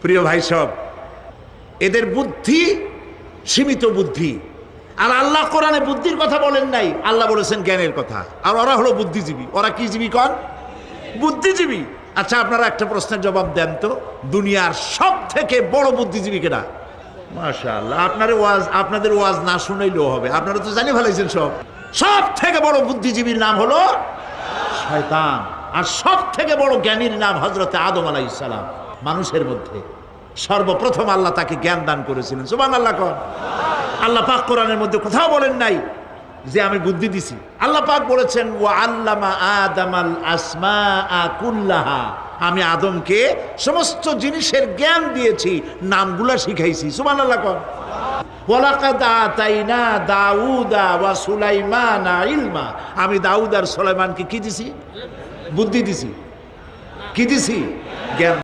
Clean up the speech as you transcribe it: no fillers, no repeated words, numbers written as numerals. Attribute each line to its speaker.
Speaker 1: প্রিয় ভাই সব, এদের বুদ্ধি সীমিত বুদ্ধি। আর আল্লাহ কোরআনে বুদ্ধির কথা বলেন নাই, আল্লাহ বলেছেন জ্ঞানের কথা। আর ওরা হলো বুদ্ধিজীবী। ওরা কি জীবী কন? বুদ্ধিজীবী। আচ্ছা, আপনারা একটা প্রশ্নের জবাব দেন তো, দুনিয়ার সব থেকে বড় বুদ্ধিজীবী কেডা? মাশাআল্লাহ, আপনাদের ওয়াজ না শুনাইলেও হবে, আপনারা তো জানি ফেলাইছেন সব। সব থেকে বড় বুদ্ধিজীবীর নাম হলো শয়তান। আর সব থেকে বড় জ্ঞানীর নাম হযরতে আদম আলাইহিস সালাম। মানুষের মধ্যে সর্বপ্রথম আল্লাহ তাকে জ্ঞান দান করেছিলেন। সুবহানাল্লাহ কোন? আল্লাহ পাক কোরআনের মধ্যে কোথাও বলেন নাই যে আমি বুদ্ধি দিছি। আল্লাহ পাক বলেছেন ওয়া আল্লামা আদামাল আসমাআ কুল্লাহা, আমি আদমকে সমস্ত জিনিসের জ্ঞান দিয়েছি, নামগুলা শিখাইছি। সুবহানাল্লাহ কোন? ওয়ালাকাদ আতাইনা দাউদা ওয়া সুলাইমানা ইলমা, আমি দাউদ আর সুলাইমানকে কি দিছি? বুদ্ধি দিছি। কি দিছি? জ্ঞান।